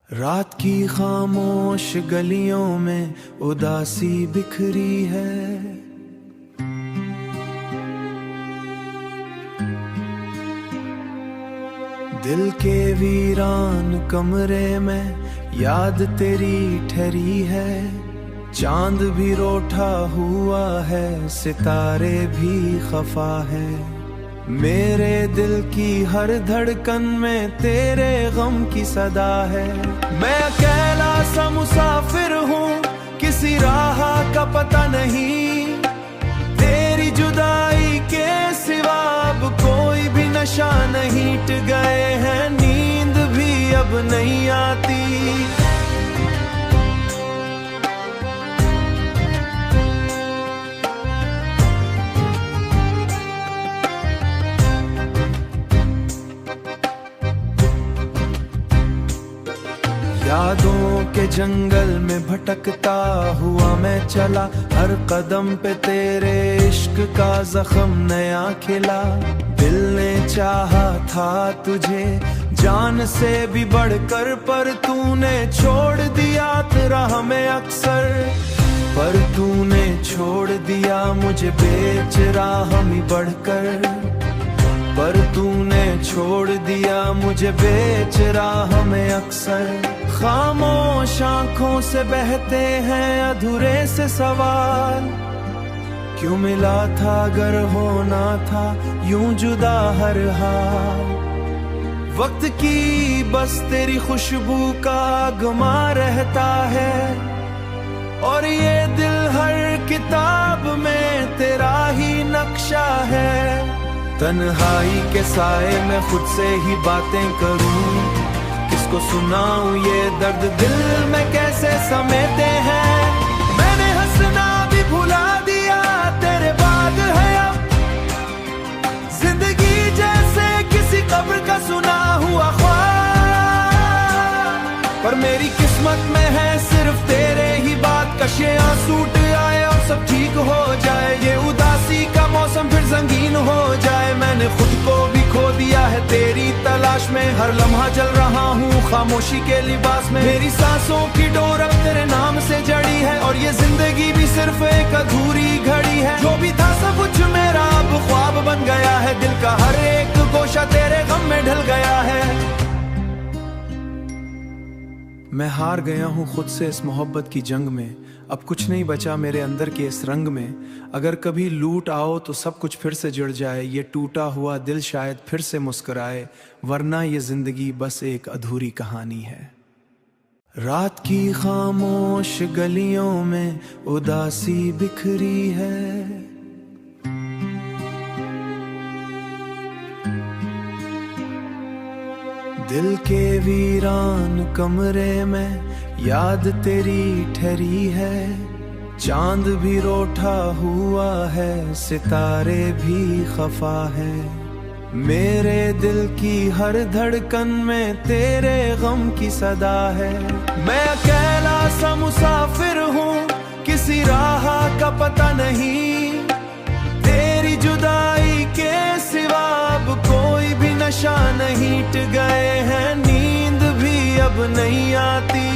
रात की खामोश गलियों में उदासी बिखरी है। दिल के वीरान कमरे में याद तेरी ठहरी है। चांद भी रोठा हुआ है, सितारे भी खफा है। मेरे दिल की हर धड़कन में तेरे गम की सदा है। मैं अकेला सा मुसाफिर हूँ, किसी राह का पता नहीं। तेरी जुदाई के सिवा अब कोई भी नशा नहीं। मिट गए हैं, नींद भी अब नहीं आती। यादों के जंगल में भटकता हुआ मैं चला। हर कदम पे तेरे इश्क का जख्म नया खिला। दिल ने चाहा था तुझे जान से भी बढ़कर, पर तूने छोड़ दिया तेरा हमें अक्सर। पर तूने छोड़ दिया मुझे बेच राह में बढ़कर। पर तूने छोड़ दिया मुझे बेच राह में अक्सर। खामोश आंखों से बहते हैं अधूरे से सवाल। क्यों मिला था अगर होना था यूं जुदा हर हाल। वक्त की बस तेरी खुशबू का गमा रहता है। और ये दिल हर किताब में तेरा ही नक्शा है। तन्हाई के साए में खुद से ही बातें करूं, किसको सुनाऊं ये दर्द दिल में कैसे समेटे हैं। मैंने हंसना भी भुला दिया तेरे बाद है अब। जिंदगी जैसे किसी कब्र का सुना हुआ ख्वाब। पर मेरी किस्मत में है सिर्फ तेरे ही बात कशे आंसू आए और सब ठीक हो जाए। ये उदासी का मौसम फिर संगीन हो जाए। मैंने खुद को भी खो दिया है तेरी तलाश में। हर लम्हा चल रहा हूँ खामोशी के लिबास में। मेरी सांसों की डोर अब तेरे नाम से जड़ी है। और ये जिंदगी भी सिर्फ एक अधूरी घड़ी है। जो भी था सब कुछ मेरा अब ख्वाब बन गया है। दिल का हर एक गोशा तेरे गम में ढल गया है। मैं हार गया हूँ खुद से इस मोहब्बत की जंग में। अब कुछ नहीं बचा मेरे अंदर के इस रंग में। अगर कभी लूट आओ तो सब कुछ फिर से जुड़ जाए। ये टूटा हुआ दिल शायद फिर से मुस्कुराए, वरना ये जिंदगी बस एक अधूरी कहानी है। रात की खामोश गलियों में उदासी बिखरी है। दिल के वीरान कमरे में याद तेरी ठहरी है। चांद भी रोठा हुआ है, सितारे भी खफा है। मेरे दिल की हर धड़कन में तेरे गम की सदा है। मैं अकेला सा मुसाफिर हूँ, किसी राह का पता नहीं। तेरी जुदाई के सिवा अब कोई भी नशा नहीं। मिट गए हैं, नींद भी अब नहीं आती।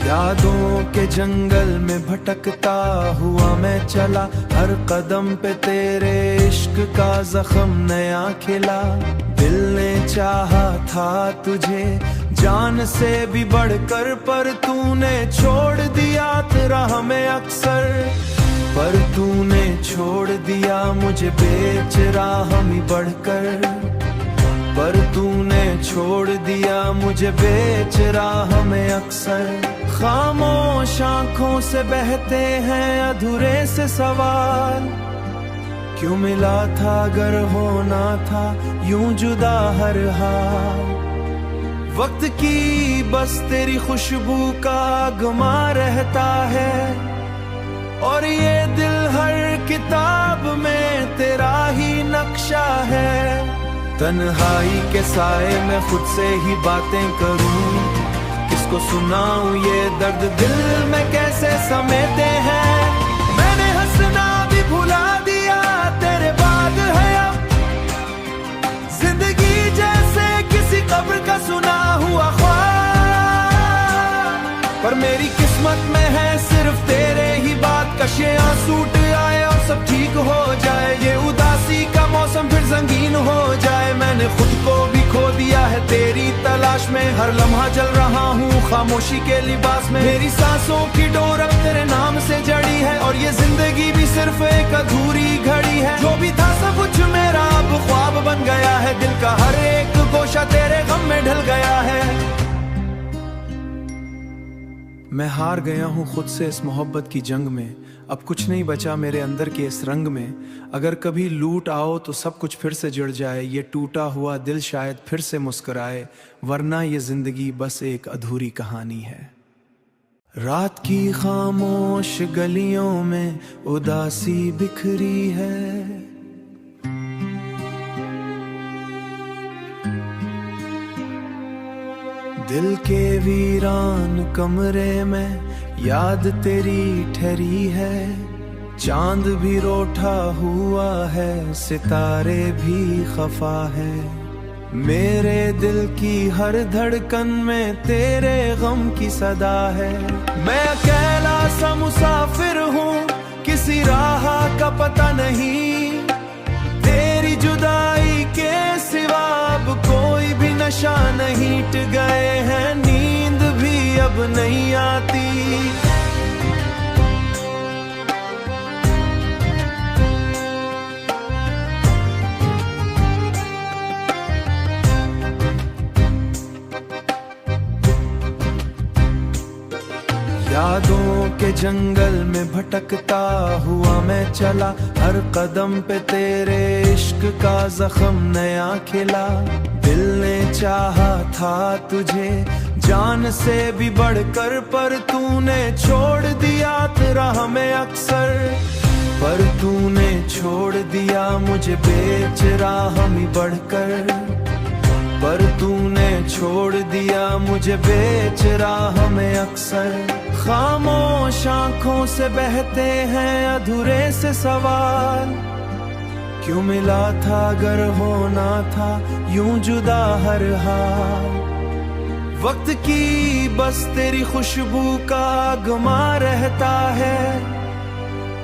यादों के जंगल में भटकता हुआ मैं चला। हर कदम पे तेरे इश्क का जख्म नया खिला। दिल ने चाहा था तुझे जान से भी बढ़कर, पर तूने छोड़ दिया तेरा हमें अक्सर। पर तूने छोड़ दिया मुझे बेच राह में बढ़कर। पर तूने छोड़ दिया मुझे बेच राह में अक्सर। खामोश आंखों से बहते हैं अधूरे से सवाल। क्यों मिला था अगर होना था यूं जुदा हर हाल। वक्त की बस तेरी खुशबू का गमा रहता है। और ये दिल हर किताब में तेरा ही नक्शा है। तन्हाई के साए में खुद से ही बातें करूं, किसको किसको सुनाऊं ये दर्द दिल में कैसे समेटे हैं। मैंने हंसना भी भुला दिया तेरे बाद है अब, जिंदगी जैसे किसी कब्र का सुना हुआ ख्वाब। पर मेरी किस्मत में है सिर्फ तेरे ही बात, कशे आंसूट आए और सब ठीक हो जाए, ये उदासी का मौसम फिर संगीन हो जाए। मैंने खुद को भी खो दिया है तेरी तलाश में, हर लम्हा जल रहा हूँ खामोशी के लिबास में। मेरी सांसों की डोर अब तेरे नाम से जड़ी है, और ये जिंदगी भी सिर्फ एक अधूरी घड़ी है। जो भी था सब कुछ मेरा अब ख्वाब बन गया है, दिल का हर एक गोशा तेरे गम में ढल गया है। मैं हार गया हूँ खुद से इस मोहब्बत की जंग में, अब कुछ नहीं बचा मेरे अंदर के इस रंग में। अगर कभी लूट आओ तो सब कुछ फिर से जुड़ जाए, ये टूटा हुआ दिल शायद फिर से मुस्कुराए, वरना ये जिंदगी बस एक अधूरी कहानी है। रात की खामोश गलियों में उदासी बिखरी है, दिल के वीरान कमरे में याद तेरी ठहरी है। चांद भी रोठा हुआ है, सितारे भी खफा है, मेरे दिल की हर धड़कन में तेरे गम की सदा है। मैं अकेला सा मुसाफिर हूँ, किसी राह का पता नहीं, तेरी जुदाई के सिवा अब कोई भी नशा नहीं। मिट गए हैं नींद भी अब नहीं आती, यादों के जंगल में भटकता हुआ मैं चला, हर कदम पे तेरे इश्क का जख्म नया खिला। दिल ने चाहा था तुझे जान से भी बढ़कर, पर तूने छोड़ दिया तेरा हमें अक्सर। पर तूने छोड़ दिया मुझे बेच राह में बढ़कर, पर तूने छोड़ दिया मुझे बेच राह में अक्सर। खामोश आंखों से बहते हैं अधूरे से सवाल, क्यों मिला था अगर होना था यूं जुदा हर हाल। वक्त की बस तेरी खुशबू का गमा रहता है,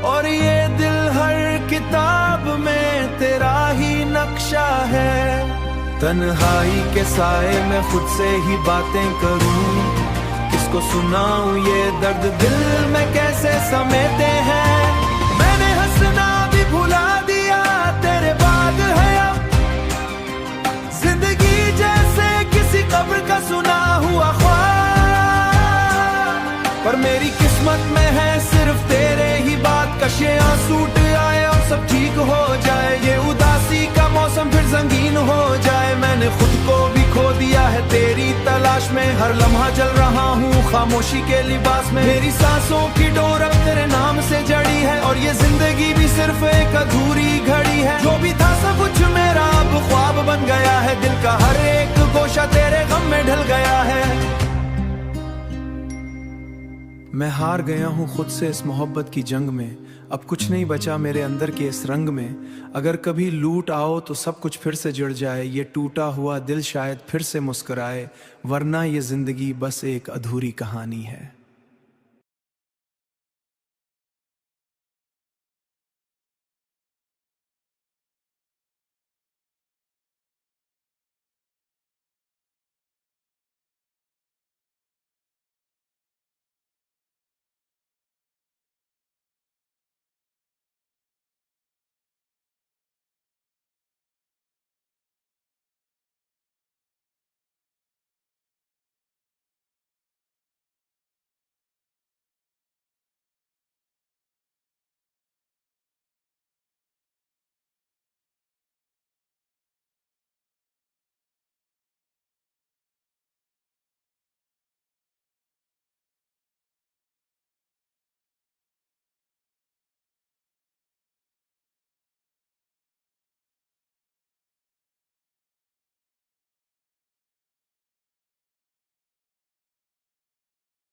और ये दिल हर किताब में तेरा ही नक्शा है। तन्हाई के साए में खुद से ही बातें करूं, किसको सुनाऊं ये दर्द दिल में कैसे समेटे हैं। मैंने हंसना भी भुला दिया तेरे बाद है अब, जिंदगी जैसे किसी कब्र का सुना हुआ ख्वाब। पर मेरी किस्मत में है सिर्फ तेरे ही बात, कशे आंसूट आए और सब ठीक हो जाए, ये उदासी का मौसम फिर संगीन हो जाए। मैंने खुद को भी खो दिया है तेरी तलाश में, हर लम्हा जल रहा हूँ खामोशी के लिबास में। मेरी सांसों की डोर अब तेरे नाम से जड़ी है, और ये जिंदगी भी सिर्फ एक अधूरी घड़ी है। जो भी था सब कुछ मेरा अब ख्वाब बन गया है, दिल का हर एक गोशा तेरे गम में ढल गया है। मैं हार गया हूँ खुद से इस मोहब्बत की जंग में, अब कुछ नहीं बचा मेरे अंदर के इस रंग में। अगर कभी लूट आओ तो सब कुछ फिर से जुड़ जाए, ये टूटा हुआ दिल शायद फिर से मुस्कुराए, वरना ये जिंदगी बस एक अधूरी कहानी है।